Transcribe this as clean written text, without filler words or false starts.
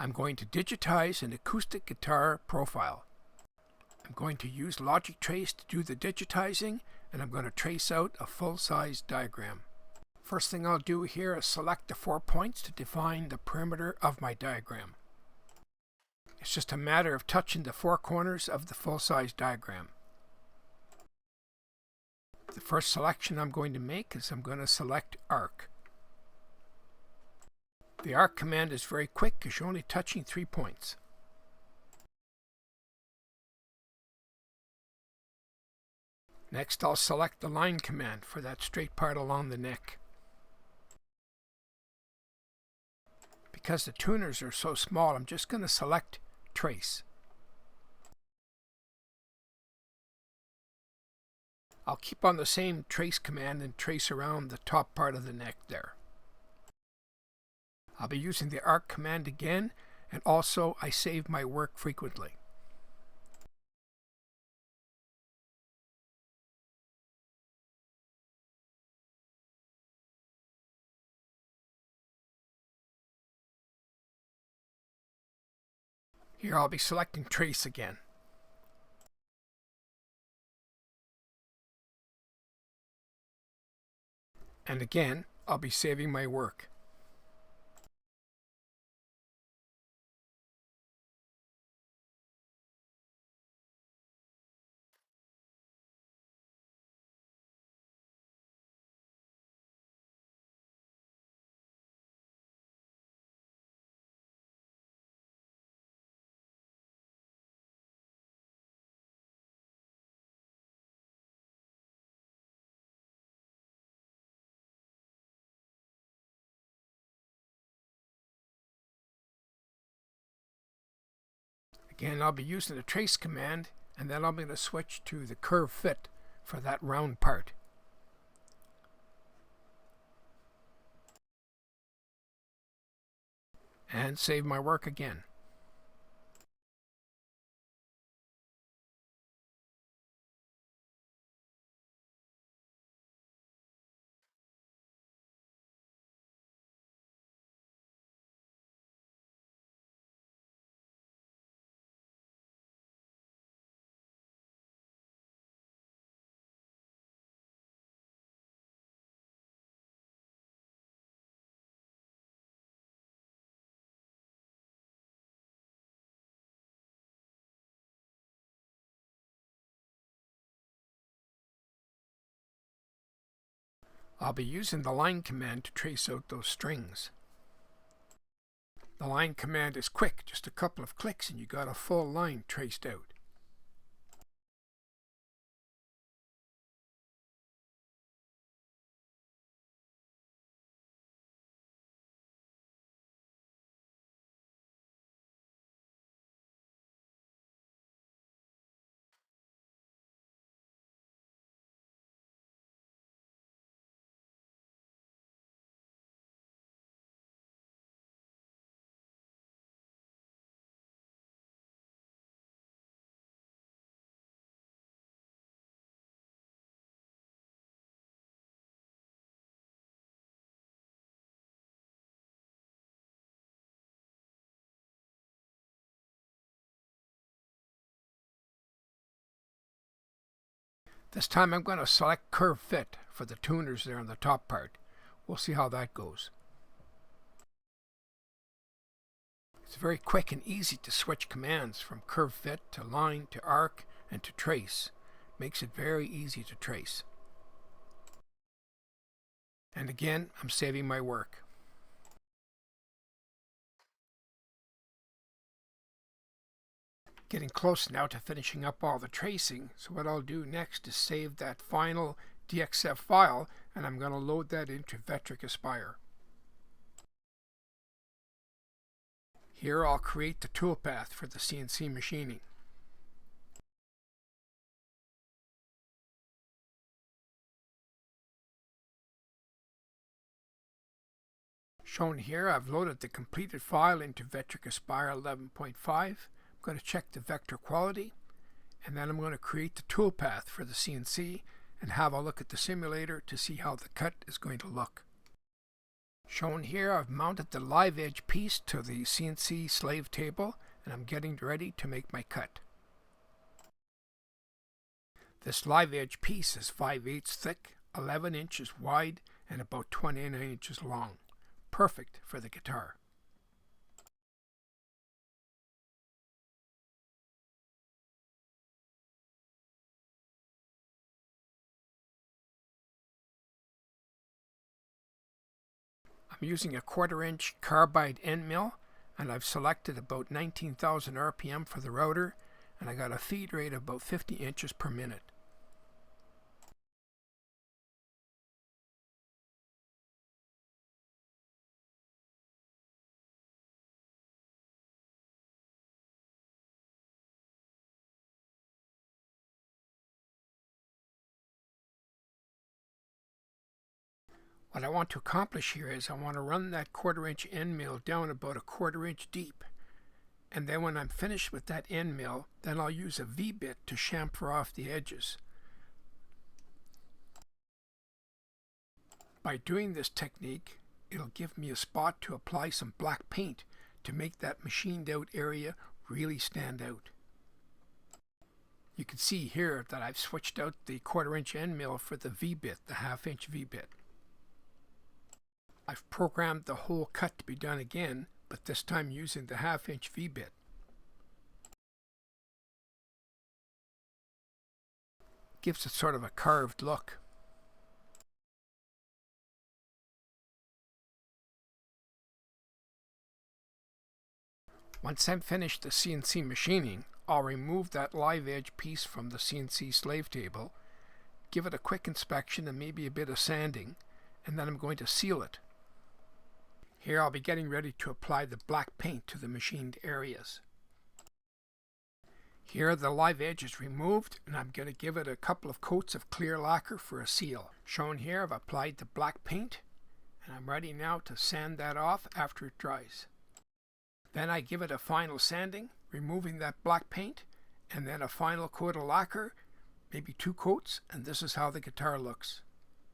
I'm going to digitize an acoustic guitar profile. I'm going to use Logic Trace to do the digitizing, and I'm going to trace out a full-size diagram. First thing I'll do here is select the 4 points to define the perimeter of my diagram. It's just a matter of touching the 4 corners of the full-size diagram. The first selection I'm going to make is I'm going to select Arc. The Arc command is very quick because you're only touching 3 points. Next, I'll select the Line command for that straight part along the neck. Because the tuners are so small, I'm just going to select Trace. I'll keep on the same trace command and trace around the top part of the neck there. I'll be using the Arc command again, and also I save my work frequently. Here I'll be selecting Trace again. And again, I'll be saving my work. Again, I'll be using the Trace command, and then I'm going to switch to the Curve Fit for that round part. And save my work again. I'll be using the Line command to trace out those strings. The Line command is quick, just a couple of clicks and you got a full line traced out. This time I'm going to select Curve Fit for the tuners there on the top part. We'll see how that goes. It's very quick and easy to switch commands from Curve Fit to Line to Arc and to Trace. Makes it very easy to trace. And again, I'm saving my work. Getting close now to finishing up all the tracing, so what I'll do next is save that final DXF file, and I'm going to load that into Vectric Aspire. Here I'll create the toolpath for the CNC machining. Shown here, I've loaded the completed file into Vectric Aspire 11.5. I'm going to check the vector quality, and then I'm going to create the toolpath for the CNC and have a look at the simulator to see how the cut is going to look. Shown here, I've mounted the live edge piece to the CNC slave table and I'm getting ready to make my cut. This live edge piece is 5/8 thick, 11 inches wide, and about 29 inches long. Perfect for the guitar. I'm using a 1/4 inch carbide end mill, and I've selected about 19,000 RPM for the router, and I got a feed rate of about 50 inches per minute. What I want to accomplish here is I want to run that 1/4 inch end mill down about a 1/4 inch deep. And then when I'm finished with that end mill, then I'll use a V-bit to chamfer off the edges. By doing this technique, it'll give me a spot to apply some black paint to make that machined out area really stand out. You can see here that I've switched out the 1/4 inch end mill for the V-bit, the 1/2 inch V-bit. I've programmed the whole cut to be done again, but this time using the 1/2 inch V-bit. Gives it sort of a carved look. Once I'm finished the CNC machining, I'll remove that live edge piece from the CNC slave table, give it a quick inspection and maybe a bit of sanding, and then I'm going to seal it. Here I'll be getting ready to apply the black paint to the machined areas. Here the live edge is removed and I'm going to give it a couple of coats of clear lacquer for a seal. Shown here, I've applied the black paint and I'm ready now to sand that off after it dries. Then I give it a final sanding, removing that black paint, and then a final coat of lacquer, maybe 2 coats, and this is how the guitar looks.